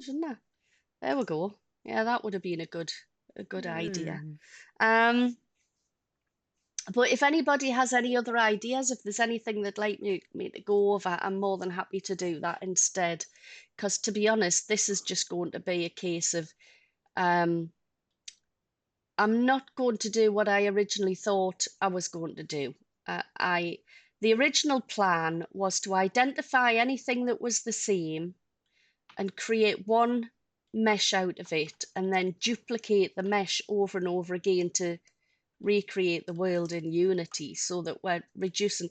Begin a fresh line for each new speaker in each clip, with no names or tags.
shouldn't I? There we go. Yeah, that would have been a good idea.
Mm.
Um, but if anybody has any other ideas, if there's anything they'd like me to go over, I'm more than happy to do that instead. Because to be honest, this is just going to be a case of um, I'm not going to do what I originally thought I was going to do. The original plan was to identify anything that was the same and create one mesh out of it, and then duplicate the mesh over and over again to recreate the world in Unity so that we're reducing,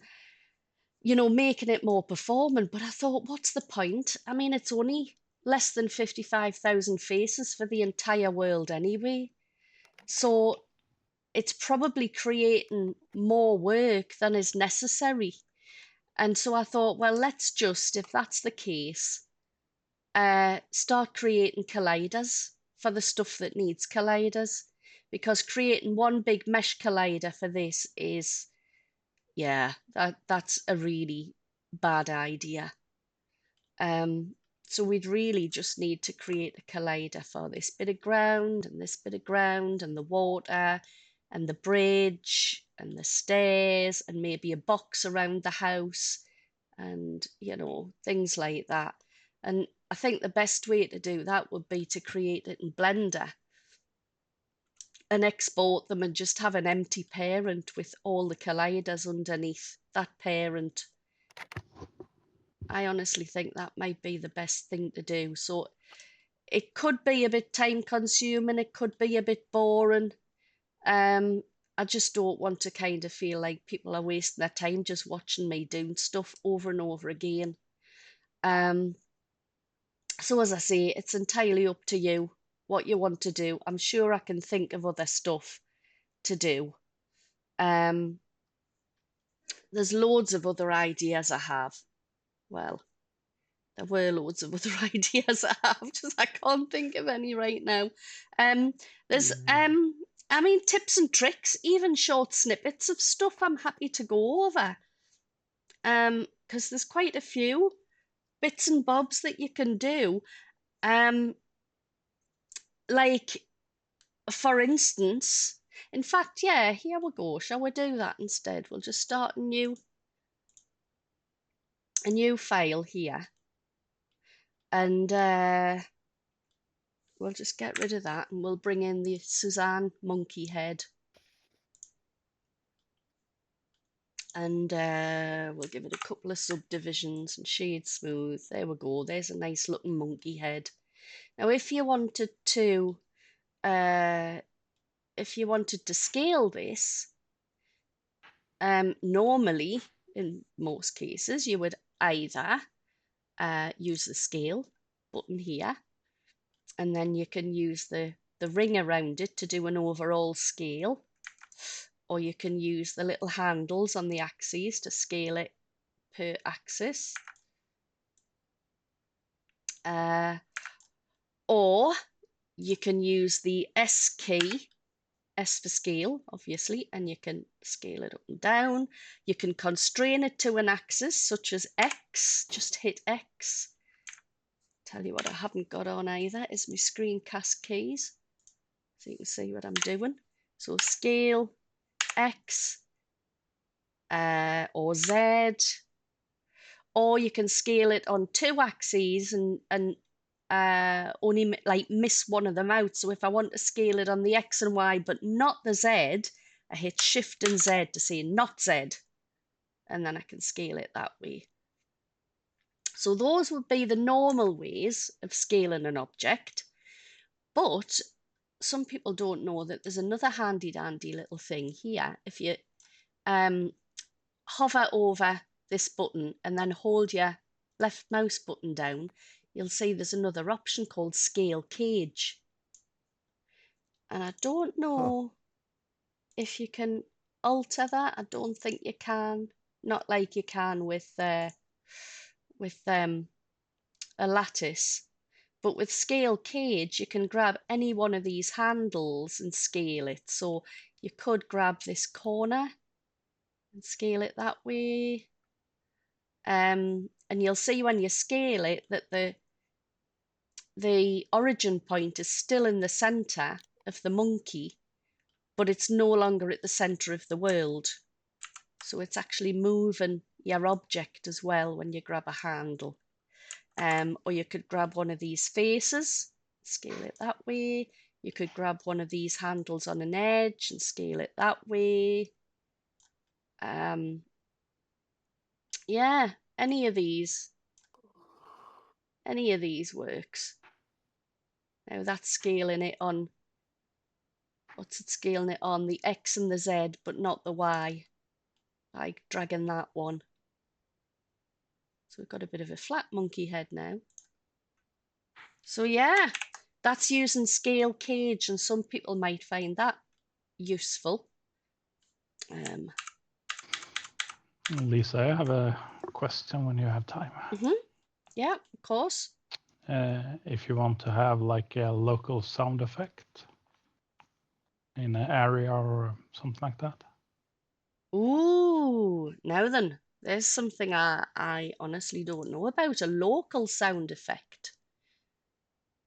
making it more performant. But I thought, what's the point? I mean, it's only less than 55,000 faces for the entire world anyway. So it's probably creating more work than is necessary. And so I thought, well, let's just, if that's the case, start creating colliders for the stuff that needs colliders. Because creating one big mesh collider for this is, yeah, that's a really bad idea. Um, so we'd really just need to create a collider for this bit of ground and this bit of ground and the water and the bridge and the stairs and maybe a box around the house and, things like that. And I think the best way to do that would be to create it in Blender and export them and just have an empty parent with all the colliders underneath that parent. I honestly think that might be the best thing to do. So it could be a bit time consuming, it could be a bit boring. Um, I just don't want to kind of feel like people are wasting their time just watching me doing stuff over and over again. Um, so as I say, it's entirely up to you what you want to do. I'm sure I can think of other stuff to do. Um, there's loads of other ideas I have. Well, there were loads of other ideas I have, just I can't think of any right now. Um, there's
Mm.
I mean tips and tricks, even short snippets of stuff I'm happy to go over. Because there's quite a few bits and bobs that you can do. Um, like for instance, in fact, yeah, here we go. Shall we do that instead? We'll just start a new file here, and we'll just get rid of that, and we'll bring in the Suzanne monkey head, and we'll give it a couple of subdivisions and shade smooth. There we go. There's a nice looking monkey head. Now, uh, if you wanted to scale this, normally, in most cases, you would either use the scale button here, and then you can use the ring around it to do an overall scale, or you can use the little handles on the axes to scale it per axis. Uh, or you can use the S key, S for scale, obviously, and you can scale it up and down. You can constrain it to an axis, such as X, just hit X. Tell you what I haven't got on either is my screencast keys, so you can see what I'm doing. So scale, X, or Z, or you can scale it on two axes and only like miss one of them out. So if I want to scale it on the X and Y but not the Z, I hit Shift and Z to say not Z, and then I can scale it that way. So those would be the normal ways of scaling an object. But some people don't know that there's another handy dandy little thing here. If you um, hover over this button and then hold your left mouse button down, you'll see there's another option called Scale Cage. And I don't
Huh.
know if you can alter that. I don't think you can. Not like you can with a lattice. But with Scale Cage, you can grab any one of these handles and scale it. So you could grab this corner and scale it that way. And you'll see when you scale it that the origin point is still in the center of the monkey, but it's no longer at the center of the world. So it's actually moving your object as well when you grab a handle. Or you could grab one of these faces, scale it that way. You could grab one of these handles on an edge and scale it that way. Yeah, any of these works. Now that's scaling it on, what's it scaling it on? The X and the Z, but not the Y. Like dragging that one. So we've got a bit of a flat monkey head now. So yeah, that's using scale cage, and some people might find that useful.
Lisa, I have a question when you have time.
Yeah, of course.
If you want to have like a local sound effect in an area or something like that.
Ooh, now then, there's something I honestly don't know about, a local sound effect.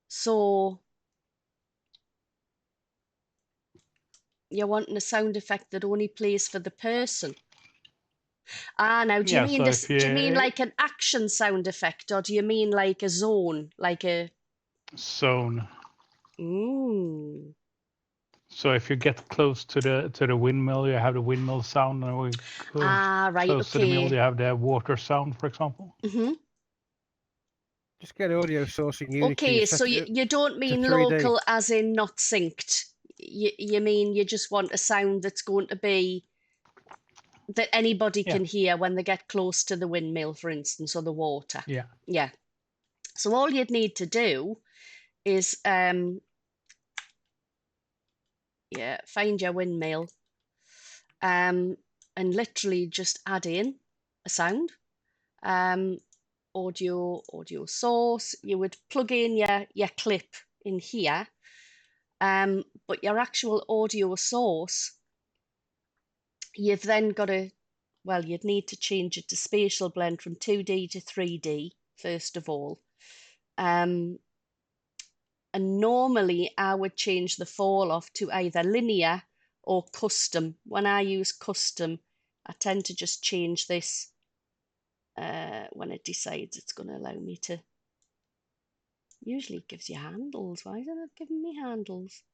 So you're wanting a sound effect that only plays for the person. Now do you mean this? Do you mean like an action sound effect, or do you mean like a zone, like a
zone?
Ooh.
So if you get close to the windmill, you have the windmill sound, and we go
right,
close to the mill, you have the water sound, for example.
Just get audio source in Unity.
Okay, so you don't mean local as in not synced. You mean you just want a sound that's going to be that anybody can hear when they get close to the windmill, for instance, or the water.
Yeah.
So all you'd need to do is find your windmill, and literally just add in a sound. Audio source. You would plug in your clip in here, but your actual audio source, you've then got to, well, you'd need to change it to spatial blend from 2D to 3D first of all. And normally I would change the fall off to either linear or custom. When I use custom, I tend to just change this when it decides it's going to allow me to. Usually it gives you handles. Why isn't it giving me handles?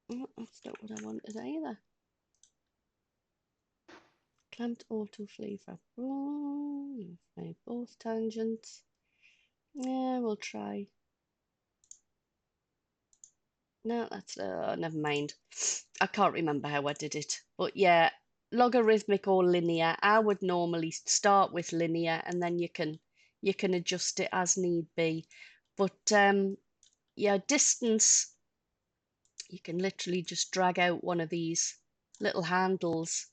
That's not what I wanted either. Clamped auto flavor. Both tangents. Yeah, we'll try. No, that's never mind. I can't remember how I did it, but yeah, logarithmic or linear. I would normally start with linear, and then you can adjust it as need be. But yeah, distance, you can literally just drag out one of these little handles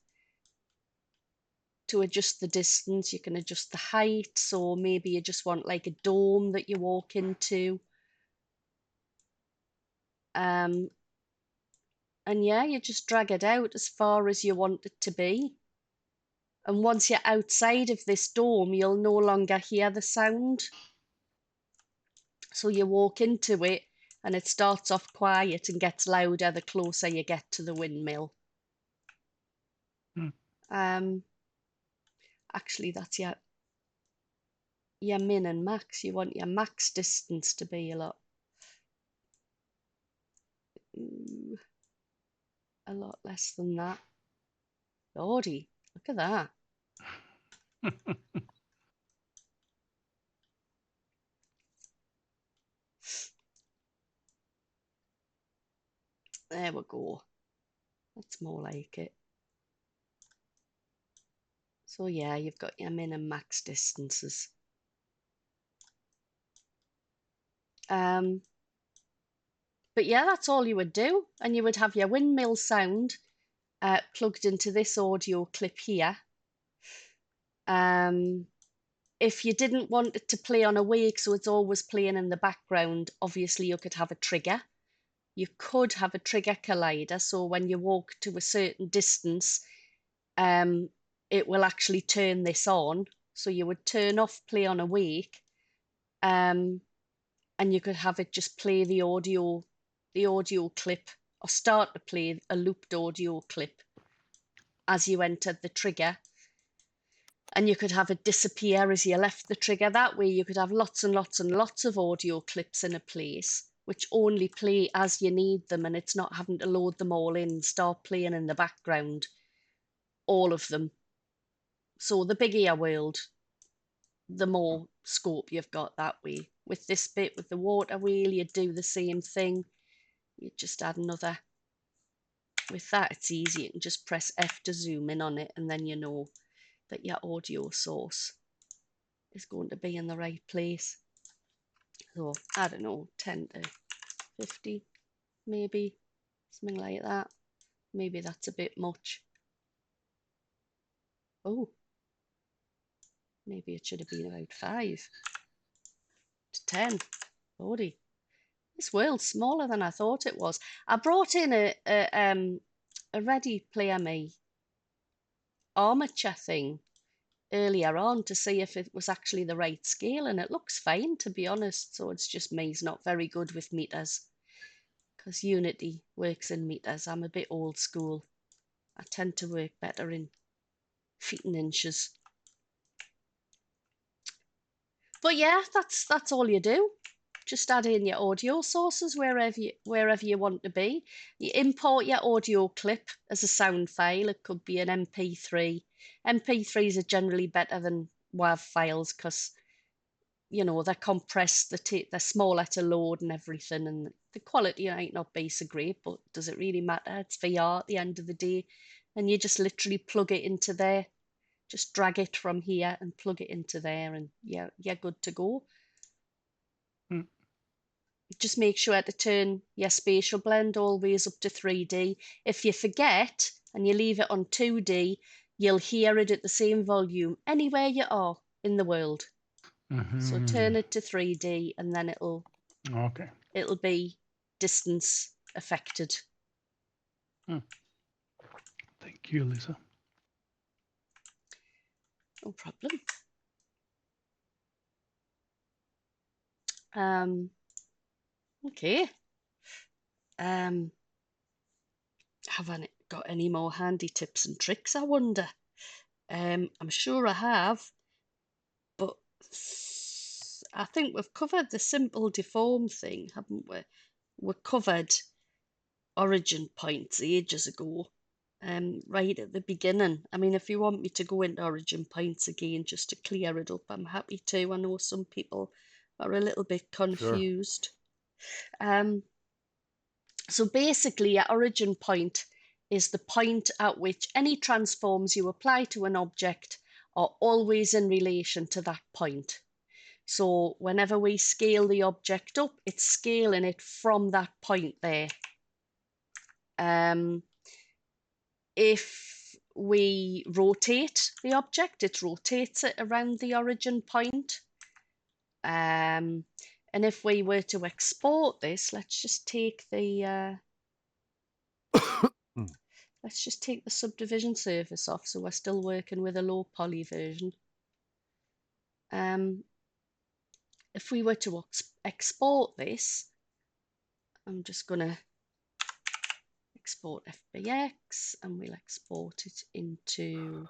to adjust the distance. You can adjust the height, so maybe you just want like a dome that you walk into. And yeah, you just drag it out as far as you want it to be. And once you're outside of this dome, you'll no longer hear the sound. So you walk into it and it starts off quiet and gets louder the closer you get to the windmill. Actually, that's your min and max. You want your max distance to be a lot less than that. Lordy, look at that. There we go. That's more like it. So yeah, you've got your min and max distances. But yeah, that's all you would do. And you would have your windmill sound plugged into this audio clip here. If you didn't want it to play on a wake, so it's always playing in the background, obviously you could have a trigger. You could have a trigger collider, so when you walk to a certain distance, it will actually turn this on. So you would turn off play on awake, and you could have it just play the audio clip, or start to play a looped audio clip as you entered the trigger. And you could have it disappear as you left the trigger. That way you could have lots and lots and lots of audio clips in a place, which only play as you need them, and it's not having to load them all in and start playing in the background, all of them. So the bigger your world, the more scope you've got that way. With this bit, with the water wheel, you do the same thing. You just add another. With that, it's easy. You can just press F to zoom in on it, and then you know that your audio source is going to be in the right place. So, I don't know, 10 to 50, maybe, something like that. Maybe that's a bit much. Oh, maybe it should have been about 5 to 10. Lordy, this world's smaller than I thought it was. I brought in a Ready Player Me armature thing earlier on to see if it was actually the right scale, and it looks fine, to be honest. So it's just me's not very good with meters, because Unity works in meters. I'm a bit old school. I tend to work better in feet and inches. But yeah, that's all you do. Just add in your audio sources wherever you want to be. You import your audio clip as a sound file. It could be an MP3. MP3s are generally better than WAV files because, you know, they're compressed, they're smaller to load and everything, and the quality might not be so great, but does it really matter? It's VR at the end of the day, and you just literally plug it into there. Just drag it from here and plug it into there, and yeah, you're good to go. Just make sure to turn your spatial blend always up to 3D. If you forget and you leave it on 2D, you'll hear it at the same volume anywhere you are in the world. So turn it to 3D, and then it'll be distance affected.
Thank you, Lisa.
No problem. Okay. Have I got any more handy tips and tricks, I wonder? I'm sure I have, but I think we've covered the simple deform thing, haven't we? We covered origin points ages ago, right at the beginning. I mean, if you want me to go into origin points again just to clear it up, I'm happy to. I know some people are a little bit confused. Sure. So basically, our origin point is the point at which any transforms you apply to an object are always in relation to that point. So whenever we scale the object up, it's scaling it from that point there. If we rotate the object, it rotates it around the origin point. And if we were to export this, let's just take the let's just take the subdivision surface off, so we're still working with a low poly version. If we were to export this, I'm just going to export FBX, and we'll export it into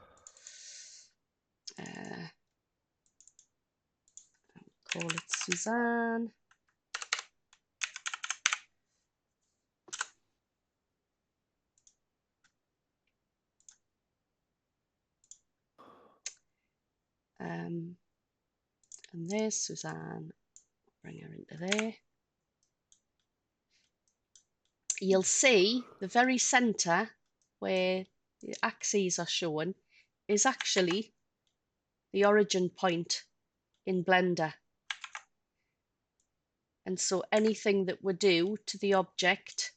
call it Suzanne. And there's Suzanne. Bring her into there. You'll see the very center where the axes are shown is actually the origin point in Blender. And so anything that we do to the object,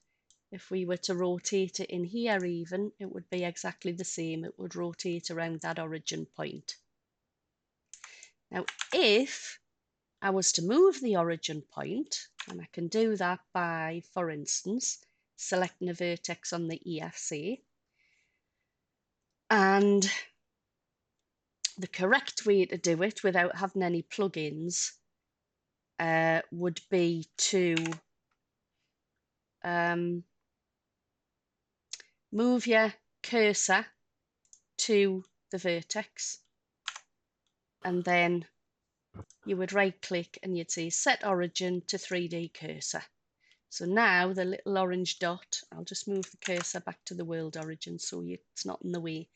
if we were to rotate it in here even, it would be exactly the same. It would rotate around that origin point. Now, if I was to move the origin point, and I can do that by, for instance, selecting a vertex on the EFC, and the correct way to do it without having any plugins would be to move your cursor to the vertex, and then you would right click and you'd say set origin to 3D cursor. So now the little orange dot, I'll just move the cursor back to the world origin so it's not in the way.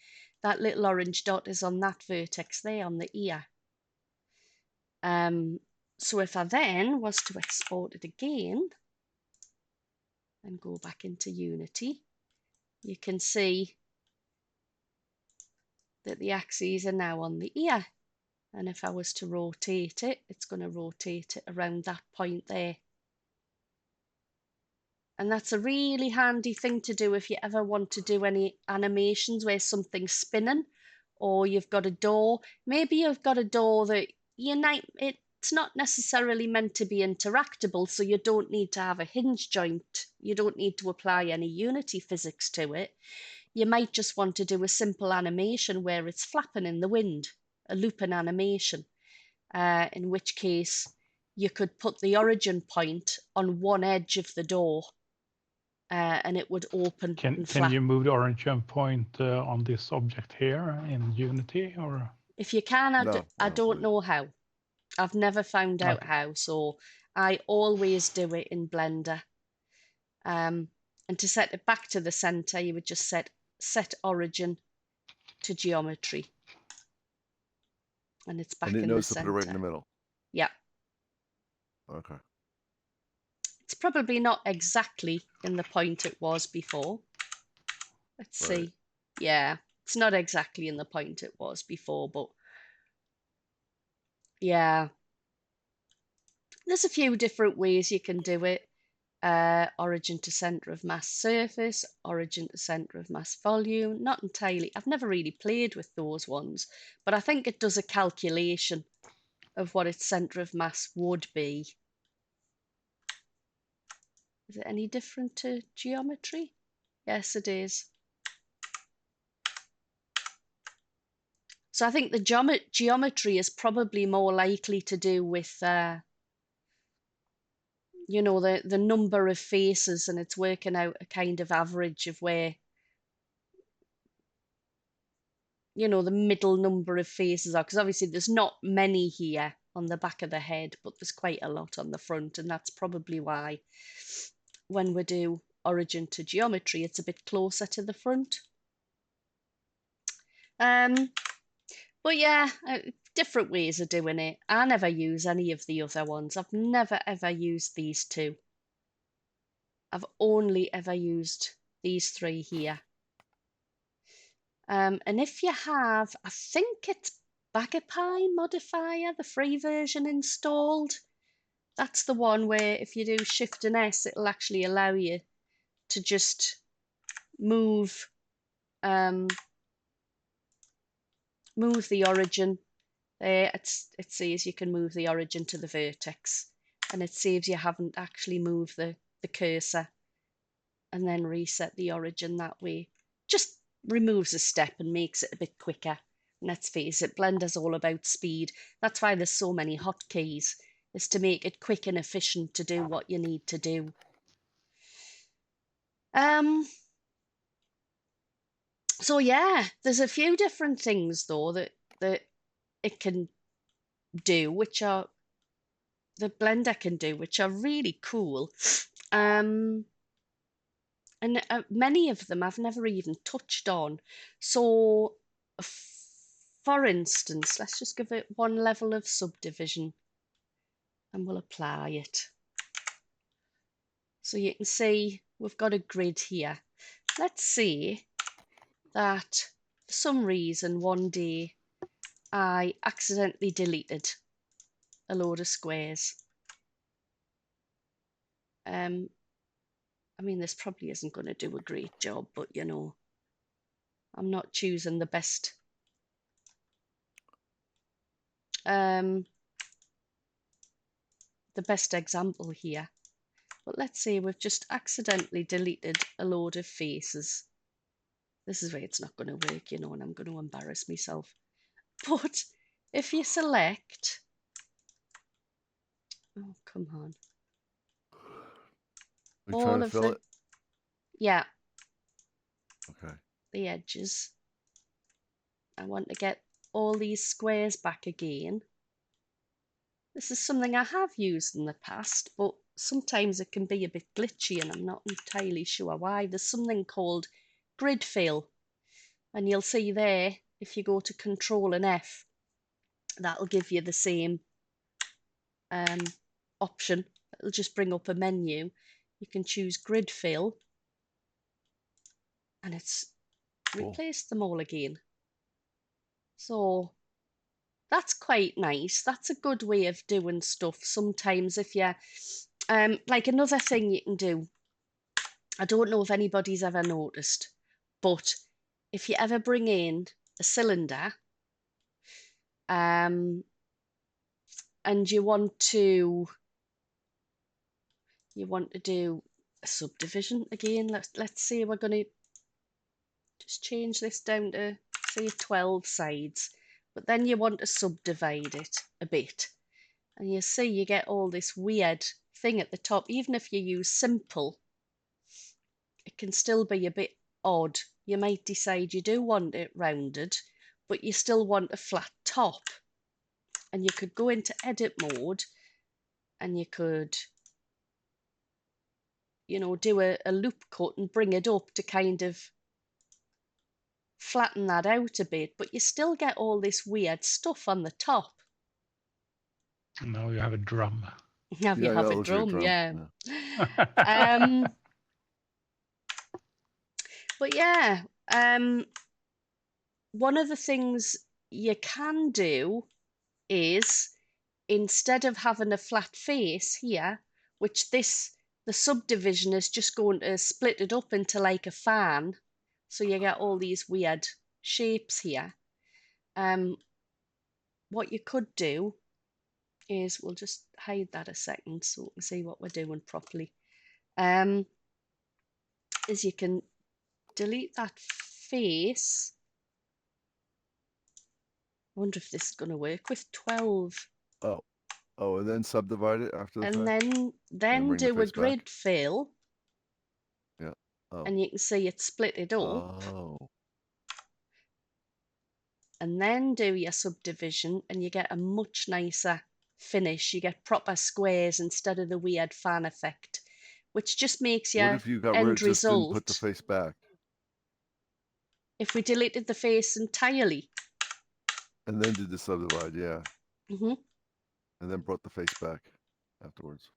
That little orange dot is on that vertex there on the ear. So if I then was to export it again and go back into Unity, you can see that the axes are now on the ear. And if I was to rotate it, it's going to rotate it around that point there. And that's a really handy thing to do if you ever want to do any animations where something's spinning, or you've got a door. Maybe you've got a door that it's not necessarily meant to be interactable, so you don't need to have a hinge joint. You don't need to apply any Unity physics to it. You might just want to do a simple animation where it's flapping in the wind, a looping animation, in which case you could put the origin point on one edge of the door and it would open and flap.
Can you move the origin point on this object here in Unity, or?
If you can, I don't know how. I've never found out how, so I always do it in Blender. And to set it back to the center, you would just set origin to geometry. And it's back in the center.
To put it right in the middle.
Yeah.
Okay.
It's probably not exactly in the point it was before. Let's see. Yeah, it's not exactly in the point it was before, but yeah. There's a few different ways you can do it. Origin to center of mass surface, origin to center of mass volume. Not entirely. I've never really played with those ones, but I think it does a calculation of what its center of mass would be. Is it any different to geometry? Yes, it is. So I think the geometry is probably more likely to do with you know, the number of faces, and it's working out a kind of average of where, you know, the middle number of faces are, because obviously there's not many here on the back of the head, but there's quite a lot on the front, and that's probably why when we do origin to geometry, it's a bit closer to the front. But yeah, different ways of doing it. I never use any of the other ones. I've never ever used these two. I've only ever used these three here. And if you have, I think it's Bagapie modifier, the free version installed. That's the one where if you do Shift and S, it'll actually allow you to just move move the origin. There, it says you can move the origin to the vertex, and it saves you haven't actually moved the cursor and then reset the origin that way. Just removes a step and makes it a bit quicker. And let's face it, Blender's all about speed. That's why there's so many hotkeys, is to make it quick and efficient to do what you need to do. So yeah, there's a few different things though that it can do, which are the Blender can do, which are really cool. And many of them I've never even touched on. So for instance, let's just give it one level of subdivision and we'll apply it. So you can see we've got a grid here. Let's see that for some reason one day I accidentally deleted a load of squares. I mean, this probably isn't going to do a great job, but you know, I'm not choosing the best. The best example here. But let's say we've just accidentally deleted a load of faces. This is where it's not going to work, you know, and I'm going to embarrass myself. But if you select, oh, come on.
We're
all
trying to
of
fill
the,
it?
yeah,
Okay.
the edges. I want to get all these squares back again. This is something I have used in the past, but sometimes it can be a bit glitchy and I'm not entirely sure why. There's something called grid fill, and you'll see there, if you go to Control and F, that'll give you the same option. It'll just bring up a menu. You can choose grid fill, and it's replaced them all again. So that's quite nice. That's a good way of doing stuff. Sometimes if you, like another thing you can do, I don't know if anybody's ever noticed, but if you ever bring in a cylinder, and you want to do a subdivision again. Let's say we're going to just change this down to say 12 sides, but then you want to subdivide it a bit, and you see you get all this weird thing at the top. Even if you use simple, it can still be a bit odd. You might decide you do want it rounded, but you still want a flat top, and you could go into edit mode and you could, you know, do a loop cut and bring it up to kind of flatten that out a bit, but you still get all this weird stuff on the top.
Now you have a drum.
Now you have
it
a
looks like a
drum,
drum.
yeah. But yeah, one of the things you can do is, instead of having a flat face here, which the subdivision is just going to split it up into like a fan, so you get all these weird shapes here. What you could do is, we'll just hide that a second so we can see what we're doing properly, is you can delete that face. I wonder if this is going to work with 12.
Oh, and then subdivide it after the
And
fact?
then do a grid
back?
fill.
Yeah. Oh.
And you can see it split it up.
Oh.
And then do your subdivision, and you get a much nicer finish. You get proper squares instead of the weird fan effect, which just makes your
What if you got
end
rid, just didn't put the
result.
face back?
If we deleted the face entirely.
And then did the subdivide, yeah.
Mm-hmm.
And then brought the face back afterwards.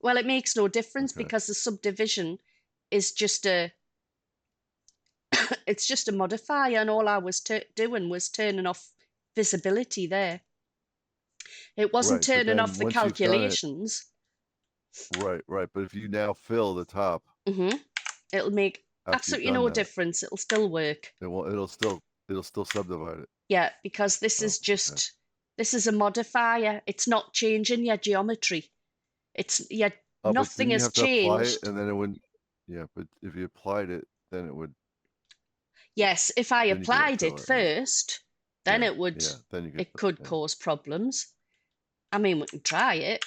Well, it makes no difference, because the subdivision is just a it's just a modifier, and all I was doing was turning off visibility there. It wasn't
Right, but
turning
then
off the
once you've done it,
calculations.
right. But if you now fill the top,
it'll make
after you've
absolutely
done
no
that,
difference. It'll still work.
it'll still subdivide it.
Yeah, because this is just this is a modifier. It's not changing your geometry. It's
Oh, but
nothing
didn't you
has
have to apply it,
changed.
and then it wouldn't? Yeah, but if you applied it, then it would.
Yes, if I
Then you couldn't
applied
fill
it
it, right?
first, then
Yeah,
it would.
yeah. Then you could.
It could cause problems. I mean, we can try it.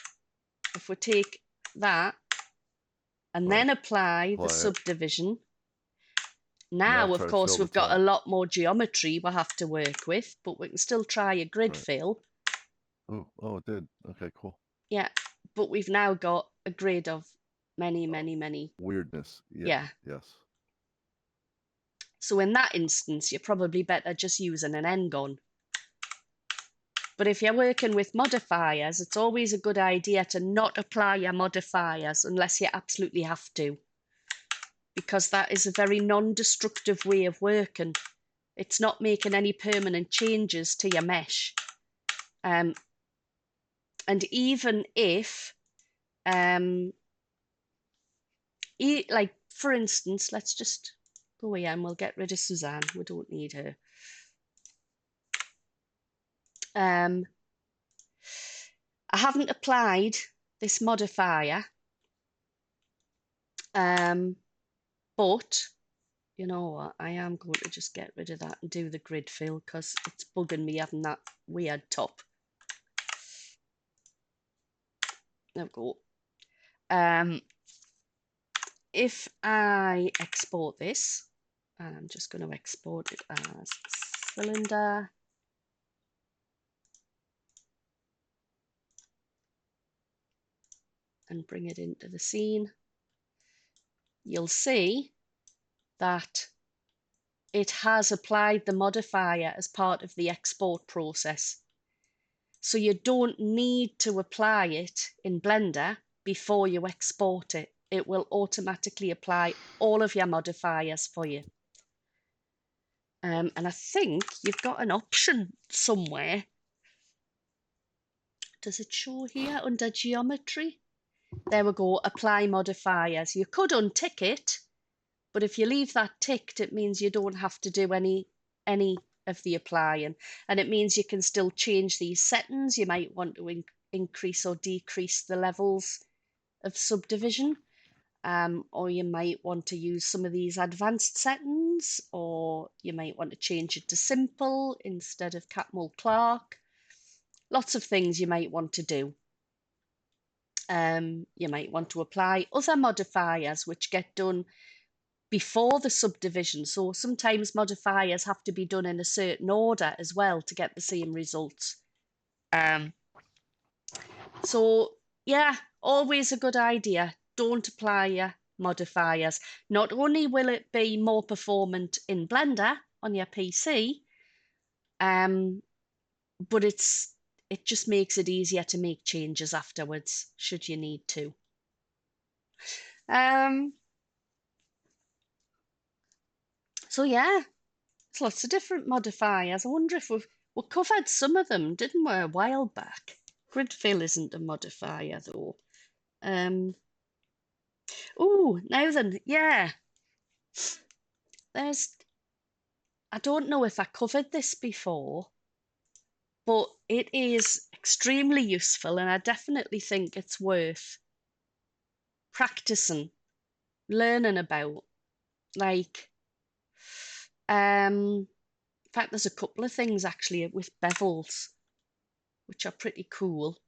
If we take that and then apply the subdivision. Now, of course, we've got a lot more geometry we'll have to work with, but we can still try a grid fill.
Oh, it did. Okay, cool.
Yeah, but we've now got a grid of many
weirdness.
Yeah.
Yes.
So in that instance, you're probably better just using an end gun. But if you're working with modifiers, it's always a good idea to not apply your modifiers unless you absolutely have to, because that is a very non-destructive way of working. It's not making any permanent changes to your mesh. And even if, like for instance, let's just go here and we'll get rid of Suzanne. We don't need her. I haven't applied this modifier, but you know what? I am going to just get rid of that and do the grid fill because it's bugging me having that weird top. There we go. If I export this, and I'm just going to export it as cylinder. And bring it into the scene, you'll see that it has applied the modifier as part of the export process. So you don't need to apply it in Blender before you export it. It will automatically apply all of your modifiers for you. And I think you've got an option somewhere. Does it show here under geometry? There we go, apply modifiers. You could untick it, but if you leave that ticked, it means you don't have to do any of the applying. And it means you can still change these settings. You might want to increase or decrease the levels of subdivision. Or you might want to use some of these advanced settings, or you might want to change it to simple instead of Catmull Clark. Lots of things you might want to do. You might want to apply other modifiers which get done before the subdivision. So sometimes modifiers have to be done in a certain order as well to get the same results. So yeah, always a good idea. Don't apply your modifiers. Not only will it be more performant in Blender on your PC, but it just makes it easier to make changes afterwards, should you need to. So yeah, there's lots of different modifiers. I wonder if we covered some of them, didn't we, a while back? Grid fill isn't a modifier though. Oh, now then, yeah. I don't know if I covered this before, but it is extremely useful, and I definitely think it's worth practicing, learning about. Like, in fact, there's a couple of things actually with bevels, which are pretty cool.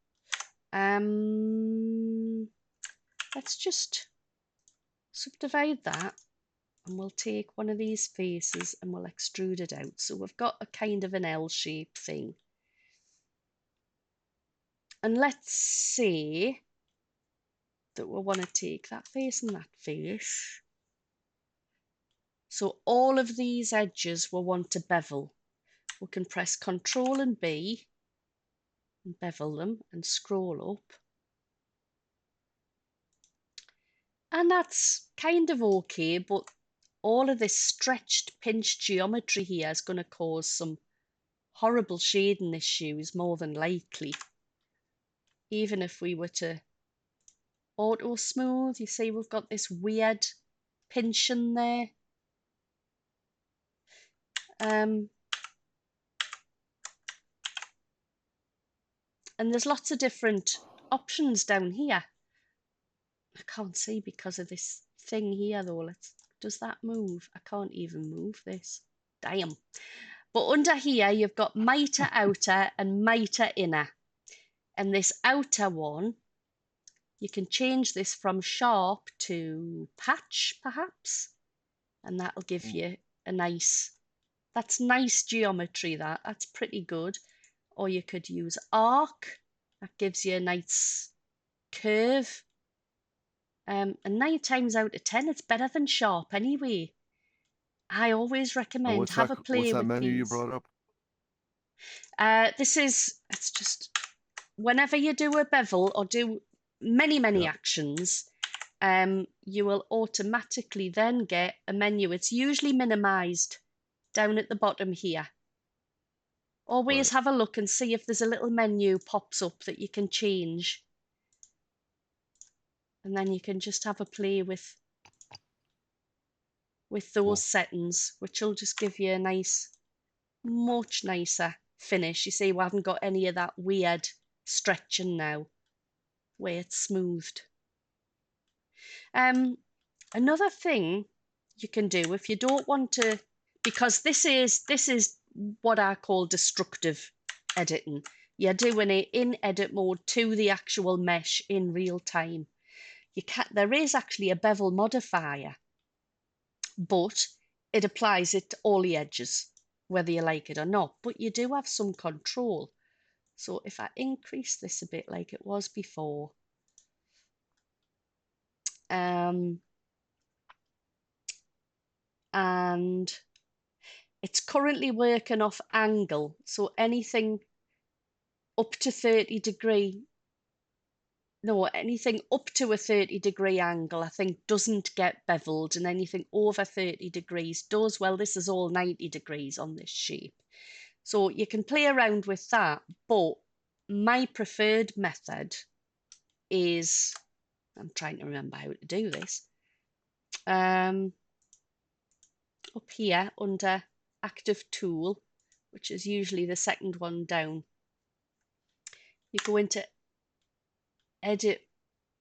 Let's just subdivide that, and we'll take one of these faces and we'll extrude it out. So we've got a kind of an L-shaped thing. And let's say that we want to take that face and that face. So all of these edges we want to bevel. We can press Ctrl and B and bevel them and scroll up. And that's kind of okay, but all of this stretched, pinched geometry here is going to cause some horrible shading issues, more than likely. Even if we were to auto smooth, you see we've got this weird pinching there. And there's lots of different options down here. I can't see because of this thing here though. Does that move? I can't even move this. Damn. But under here, you've got mitre outer and mitre inner. And this outer one, you can change this from sharp to patch, perhaps. And that'll give you a nice, that's nice geometry, that's pretty good. Or you could use arc, that gives you a nice curve. And 9 times out of 10, it's better than sharp anyway. I always recommend have a play with these.
What's that menu you brought up?
It's just whenever you do a bevel or do many actions, you will automatically then get a menu. It's usually minimized down at the bottom here. Always have a look and see if there's a little menu pops up that you can change. And then you can just have a play with those settings, which will just give you a nice, much nicer finish. You see, we haven't got any of that weird stretching now, where it's smoothed. Another thing you can do if you don't want to, because this is what I call destructive editing. You're doing it in edit mode to the actual mesh in real time. There is actually a bevel modifier, but it applies it to all the edges, whether you like it or not, but you do have some control. So if I increase this a bit like it was before, and it's currently working off angle, so anything up to 30 degree, no, anything up to a 30-degree angle, I think doesn't get beveled, and anything over 30 degrees does. Well, this is all 90 degrees on this shape. So you can play around with that, but my preferred method is, I'm trying to remember how to do this. Up here under active tool, which is usually the second one down, you go into edit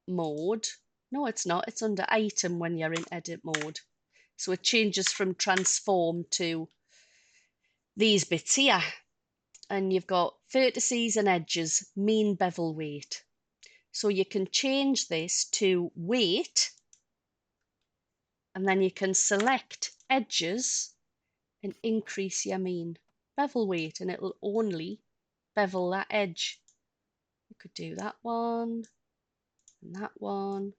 mode. No, it's not. It's under item when you're in edit mode. So it changes from transform to these bits here. And you've got vertices and edges, mean bevel weight. So you can change this to weight, and then you can select edges and increase your mean bevel weight, and it'll only bevel that edge. You could do that one and that one.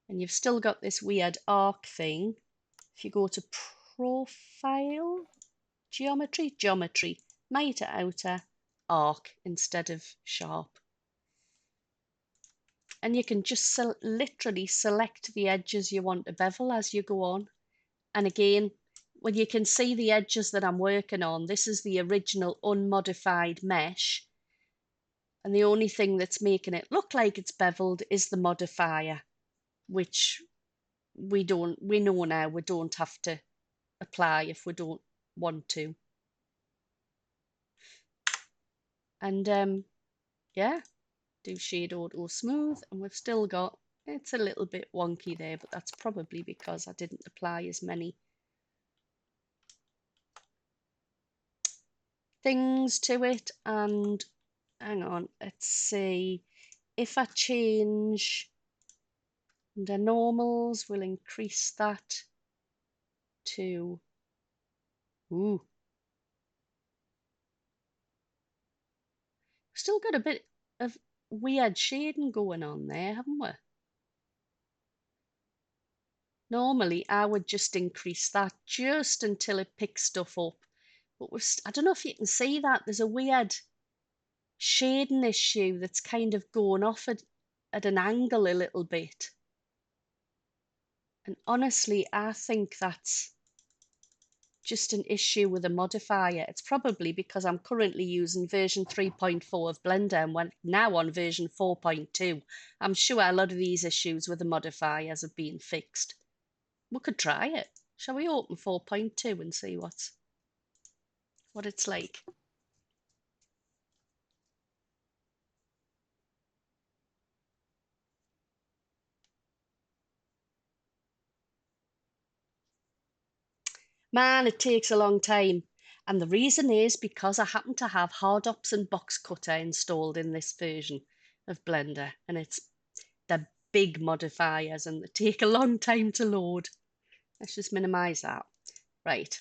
And you've still got this weird arc thing. If you go to profile, geometry, miter, outer, arc instead of sharp. And you can just literally select the edges you want to bevel as you go on. And again, when you can see the edges that I'm working on, this is the original unmodified mesh. And the only thing that's making it look like it's beveled is the modifier, which we know now we don't have to apply if we don't want to. And yeah, do shade auto smooth, and we've still got, it's a little bit wonky there, but that's probably because I didn't apply as many things to it. And hang on, let's see, if I change the normals, we'll increase that to, ooh, still got a bit of weird shading going on there, haven't we? Normally I would just increase that just until it picks stuff up, but I don't know if you can see that there's a weird shading issue that's kind of going off at an angle a little bit. And honestly, I think that's just an issue with a modifier. It's probably because I'm currently using version 3.4 of Blender and we're now on version 4.2. I'm sure a lot of these issues with the modifiers have been fixed. We could try it. Shall we open 4.2 and see what it's like? Man, it takes a long time. And the reason is because I happen to have Hardops and Box Cutter installed in this version of Blender. And they're big modifiers and they take a long time to load. Let's just minimize that. Right.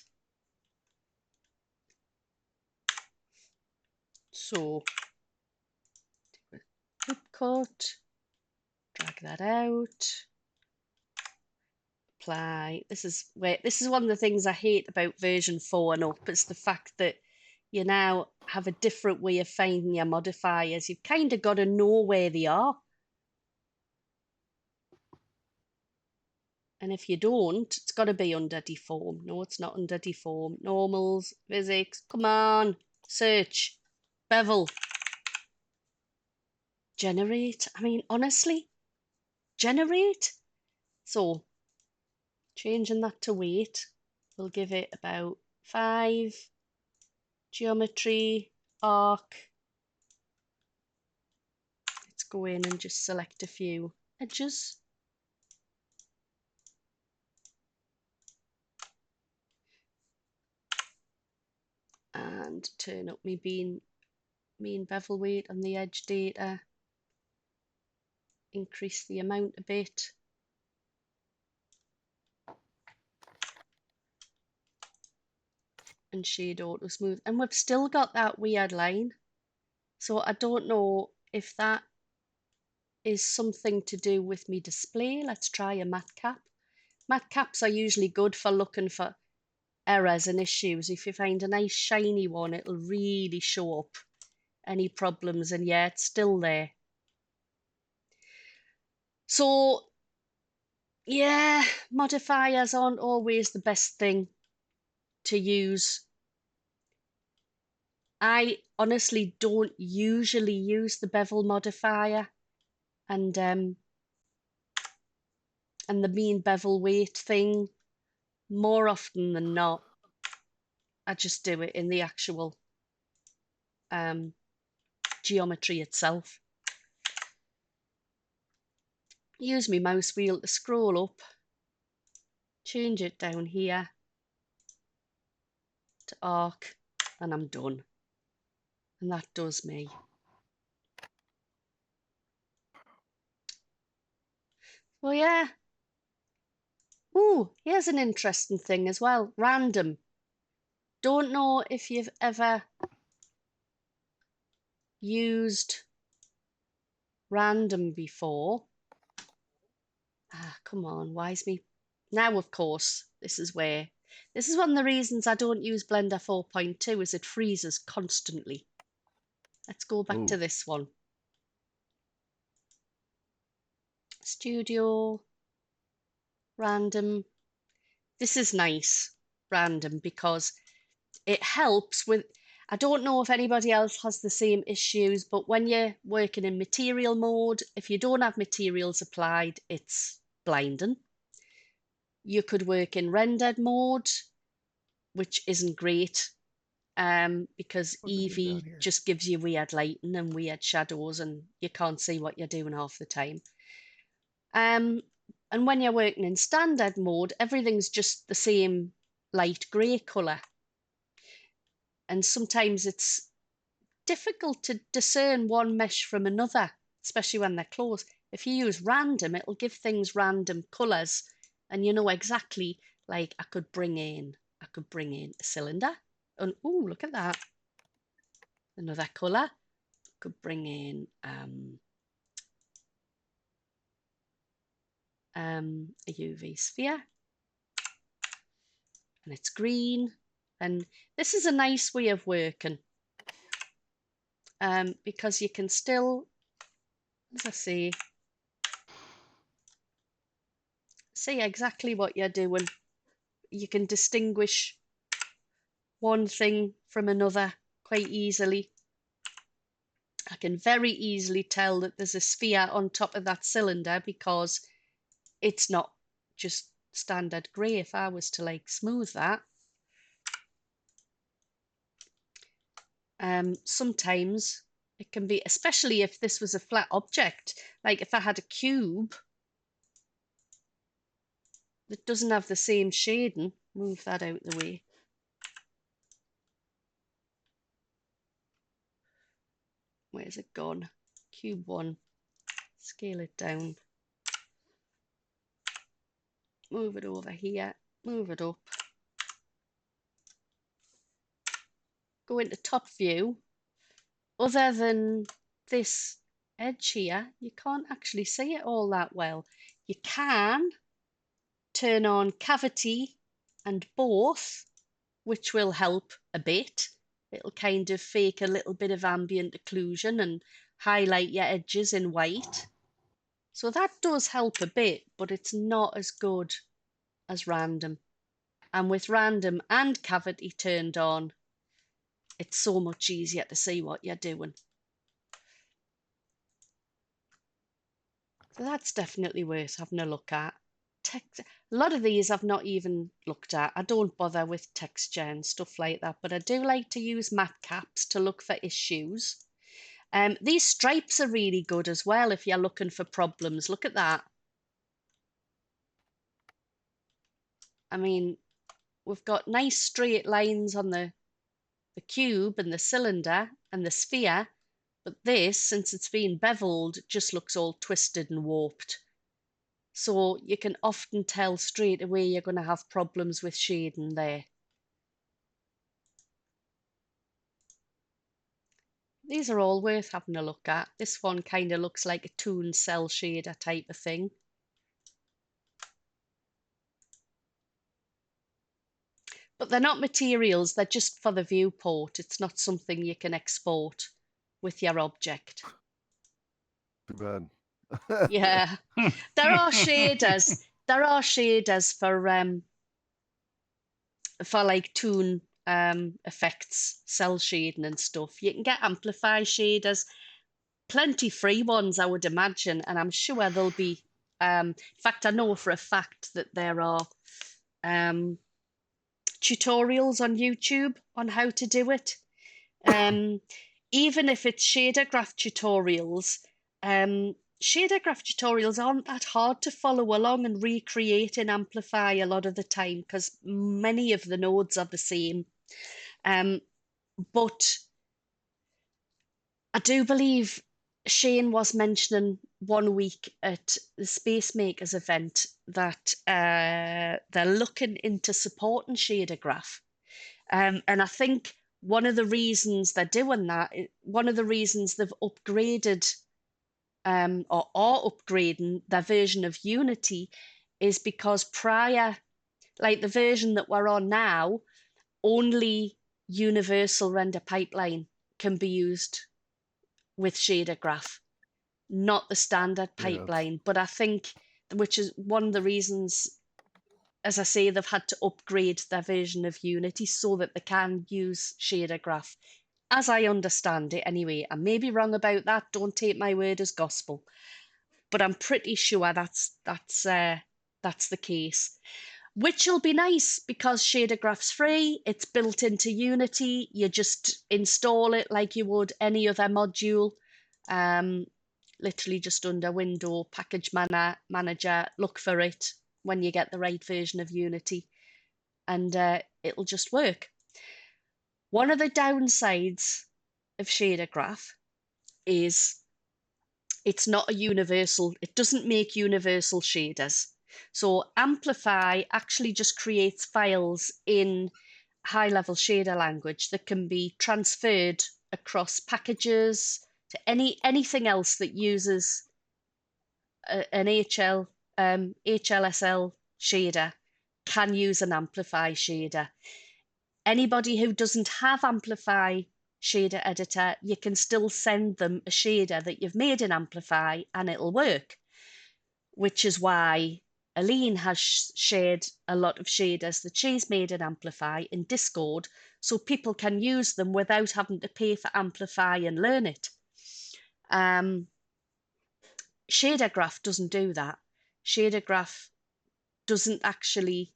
So, loop cut, drag that out. Apply. This is one of the things I hate about version 4 and up. It's the fact that you now have a different way of finding your modifiers. You've kind of got to know where they are. And if you don't, it's got to be under deform. No, it's not under deform. Normals, physics, come on. Search, bevel, generate. I mean, honestly, generate. So changing that to weight, we'll give it about 5. Geometry, arc. Let's go in and just select a few edges. and turn up my mean bevel weight on the edge data. Increase the amount a bit. And shade auto smooth. And we've still got that weird line. So I don't know if that is something to do with me display. Let's try a matte cap. Matte caps are usually good for looking for errors and issues. If you find a nice shiny one, it'll really show up any problems, and yeah, it's still there. So yeah, modifiers aren't always the best thing to use. I honestly don't usually use the bevel modifier and the mean bevel weight thing. More often than not, I just do it in the actual geometry itself. Use my mouse wheel to scroll up, change it down here to arc, and I'm done. And that does me. Well, yeah. Ooh, here's an interesting thing as well. Random. Don't know if you've ever used random before. Ah, come on, why is me? Now, of course, this is one of the reasons I don't use Blender 4.2 is it freezes constantly. Let's go back to this one. Studio, random. This is nice, random, because it helps with, I don't know if anybody else has the same issues, but when you're working in material mode, if you don't have materials applied, it's blinding. You could work in rendered mode, which isn't great, because Eevee just gives you weird lighting and weird shadows and you can't see what you're doing half the time. And when you're working in standard mode, everything's just the same light grey colour. And sometimes it's difficult to discern one mesh from another, especially when they're close. If you use random, it'll give things random colours and you know exactly, like I could bring in a cylinder and oh, look at that. Another colour. Could bring in a UV sphere. And it's green. And this is a nice way of working. Because you can still, as I say, see exactly what you're doing. You can distinguish one thing from another quite easily. I can very easily tell that there's a sphere on top of that cylinder because it's not just standard grey. If I was to like smooth that, sometimes it can be, especially if this was a flat object, like if I had a cube that doesn't have the same shading, move that out the way. Where's it gone? Cube 1, scale it down. Move it over here, move it up. Go into top view. Other than this edge here, you can't actually see it all that well. You can turn on cavity and both, which will help a bit. It'll kind of fake a little bit of ambient occlusion and highlight your edges in white. So that does help a bit, but it's not as good as random. And with random and cavity turned on, it's so much easier to see what you're doing. So that's definitely worth having a look at. A lot of these I've not even looked at. I don't bother with texture and stuff like that, but I do like to use matte caps to look for issues. These stripes are really good as well if you're looking for problems. Look at that. I mean, we've got nice straight lines on the the cube and the cylinder and the sphere, but this, since it's been beveled, just looks all twisted and warped. So you can often tell straight away you're going to have problems with shading there. These are all worth having a look at. This one kind of looks like a toon cell shader type of thing. But they're not materials, they're just for the viewport. It's not something you can export with your object.
Too bad.
Yeah, there are shaders. There are shaders for like toon effects, cell shading and stuff. You can get amplify shaders, plenty free ones, I would imagine, and I'm sure there'll be. In fact, I know for a fact that there are tutorials on YouTube on how to do it. Even if it's shader graph tutorials, shader graph tutorials aren't that hard to follow along and recreate in Amplify a lot of the time because many of the nodes are the same. But I do believe Shane was mentioning one week at the Spacemakers event that they're looking into supporting shader graph. And I think one of the reasons they're doing that, one of the reasons they've upgraded or are upgrading their version of Unity is because prior, like the version that we're on now, only universal render pipeline can be used with shader graph, not the standard pipeline. But I think, which is one of the reasons, as I say, they've had to upgrade their version of Unity so that they can use shader graph. As I understand it anyway, I may be wrong about that, don't take my word as gospel, but I'm pretty sure that's the case. Which will be nice because shader graph's free, it's built into Unity, you just install it like you would any other module, literally just under Window, Package Manager, look for it when you get the right version of Unity, and it'll just work. One of the downsides of shader graph is it's not a universal, it doesn't make universal shaders. So Amplify actually just creates files in high-level shader language that can be transferred across packages to anything else that uses an HLSL shader can use an Amplify shader. Anybody who doesn't have Amplify shader editor, you can still send them a shader that you've made in Amplify and it'll work, which is why Aline has shared a lot of shaders that she's made in Amplify in Discord so people can use them without having to pay for Amplify and learn it. Shader graph doesn't do that. Shader graph doesn't actually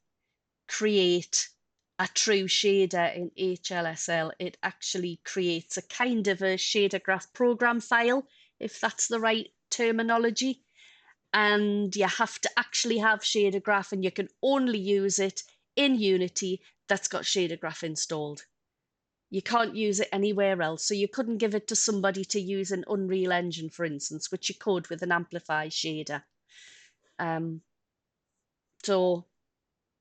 create a true shader in HLSL. It actually creates a kind of a shader graph program file, if that's the right terminology. And you have to actually have shader graph, and you can only use it in Unity that's got shader graph installed. You can't use it anywhere else. So you couldn't give it to somebody to use in Unreal Engine, for instance, which you could with an Amplify shader. So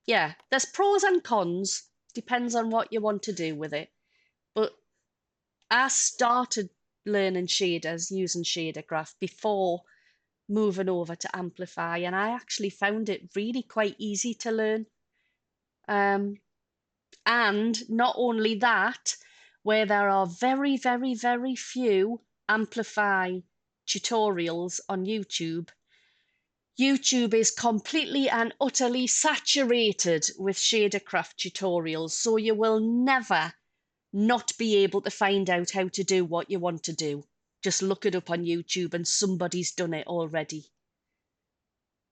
yeah, there's pros and cons, depends on what you want to do with it. But I started learning shaders using shader graph before moving over to Amplify, and I actually found it really quite easy to learn. And not only that, where there are very, very, very few Amplify tutorials on YouTube, YouTube is completely and utterly saturated with shadercraft tutorials, so you will never not be able to find out how to do what you want to do. Just look it up on YouTube and somebody's done it already.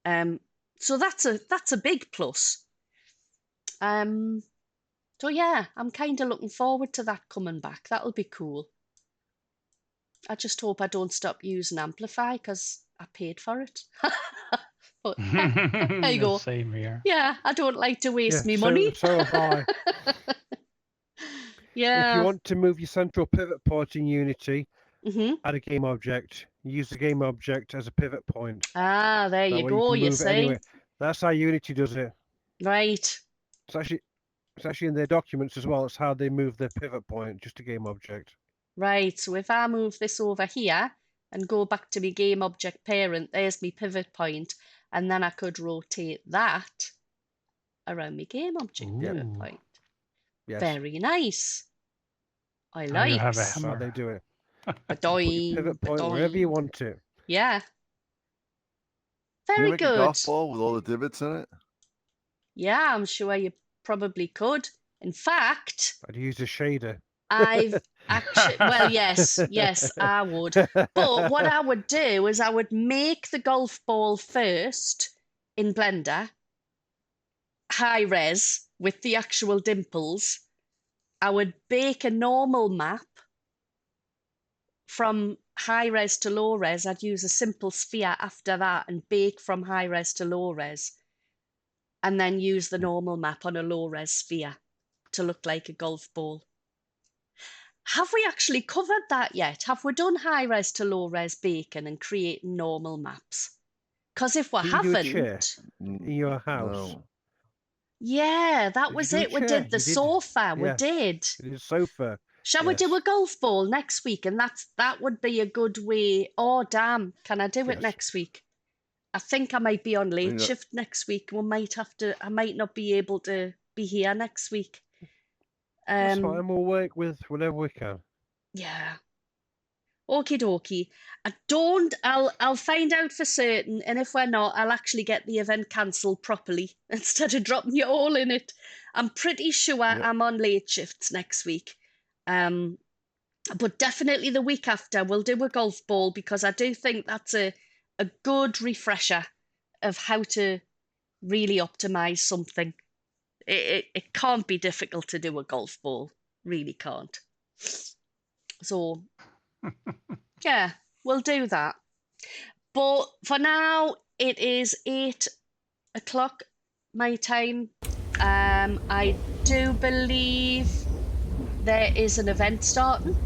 So that's a big plus. So yeah, I'm kind of looking forward to that coming back. That'll be cool. I just hope I don't stop using Amplify because I paid for it. But there you go.
Same here.
Yeah, I don't like to waste me
Yeah,
money.
so have I.
Yeah.
want to move your central pivot point in Unity,
Mm-hmm.
add a game object. Use the game object as a pivot point.
Ah, there
That
you
way
go,
can
you
move it
see.
anywhere. That's how Unity does it.
Right.
It's actually in their documents as well. It's how they move their pivot point, just a game object.
Right. So if I move this over here and go back to my game object parent, there's my pivot point, and then I could rotate that around my game object pivot
Ooh.
point.
Yes.
Very nice. I
Now you have a
likes.
That's how
hammer.
they do it.
Ba-doing,
Put your pivot point wherever you
ba-doing.
want it.
Yeah.
Can you
Very
make a
good.
golf ball with all the divots in it?
Yeah, I'm sure you probably could. In fact,
I'd use a shader.
I've actually, well, yes, I would. But what I would do is I would make the golf ball first in Blender, high res with the actual dimples. I would bake a normal map from high res to low res. I'd use a simple sphere after that and bake from high res to low res, and then use the normal map on a low res sphere to look like a golf ball. Have we actually covered that yet? Have we done high res to low res baking and creating normal maps? Because if we
Did you do a chair
haven't,
in your house?
No.
yeah, that
Did you
was
do a
it. We
chair?
did the
You did.
sofa. We
Yeah.
did.
You did a sofa.
Shall we do
Yes.
a golf ball next week? And that would be a good way. Oh, damn. Can I do it
Yes.
next week? I think I might be on late
know-
shift next week. We might have to, I might not be able to be here next week.
That's fine. We'll work with whatever we can.
Yeah. Okie dokie. I'll find out for certain, and if we're not, I'll actually get the event cancelled properly instead of dropping you all in it. I'm pretty sure
Yep.
I'm on late shifts next week. But definitely the week after we'll do a golf ball, because I do think that's a good refresher of how to really optimize something. It can't be difficult to do a golf ball. Really can't. So yeah, we'll do that. But for now, it is 8 o'clock my time. I do believe there is an event starting.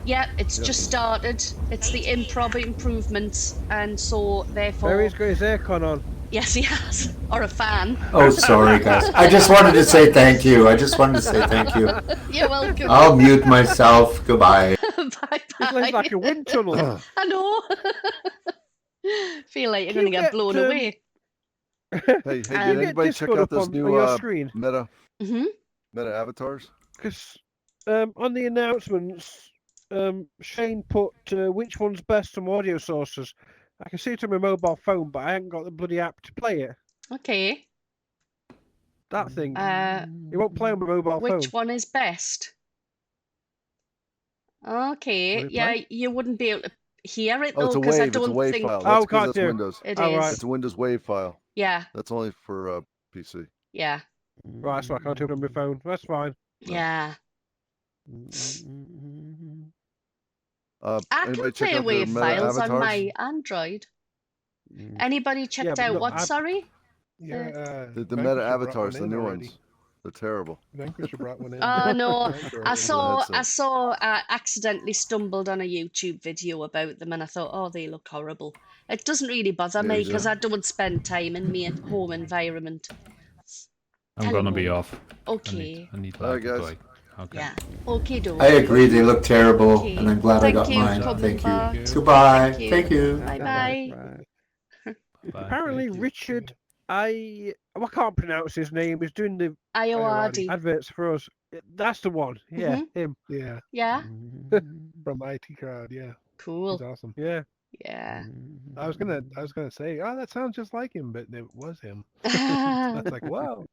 Yeah, it's
Yep.
just started. It's the improv improvements, and so therefore,
Barry's got his aircon on.
yes, he has, or a fan.
Oh, sorry, guys. I just wanted to say thank you. I just wanted to say thank you.
You're welcome.
I'll mute myself. Goodbye.
Bye
This looks like a wind tunnel.
I know. Feel like you're
Can
going to
you
get
get,
blown away.
Hey, did
You
get
anybody check
Discord
out
up
this
on
new
your screen?
meta
Mm-hmm.
avatars?
Because on the announcements, Shane put which one's best from audio sources. I can see it on my mobile phone, but I haven't got the bloody app to play it.
Okay.
That thing.
Mm.
It won't play on my mobile phone.
Which one is best? Okay.
Will it
Yeah,
play?
you wouldn't be able to hear it
Oh,
though,
it's a
because I
wave. It's a
don't
wave
think
file.
Oh,
That's 'cause
can't
that's
do.
Windows.
it
Oh,
is.
right.
It's a Windows wave file.
Yeah.
That's only for PC.
Yeah.
Right, so I can't do it on my phone. That's fine.
Yeah. I
Anybody
can
check
play
out
wave
the meta
files on
avatars?
my Android. Anybody checked
but
out
no,
what? Sorry.
Yeah,
The
Vanquish
meta
brought
avatars,
one
the
in
new
already.
ones. They're terrible.
Vanquish brought one in.
Oh no,
Banter
I
already.
saw I accidentally stumbled on a YouTube video about them, and I thought, oh, they look horrible. It doesn't really bother
Yeah,
me
you
because
do.
I don't spend time in my home environment.
I'm gonna be
Hello.
off.
Okay.
I need
Alright,
light to
guys.
play. Okay.
Yeah. Okay, do.
I agree. They look terrible,
Okay.
and I'm glad I
Thank
got
you for
mine.
coming
Thank you.
back.
Goodbye.
Thank you.
Thank you.
Bye bye.
Bye.
Apparently,
Thank you.
Richard, I can't pronounce his name. He's doing the
IORD.
adverts for us. That's the one. Yeah, him.
Yeah,
Yeah.
from IT Crowd. Yeah,
Cool.
he's awesome.
Yeah.
Yeah.
I was gonna say, oh, that sounds just like him, but it was him. That's like, wow.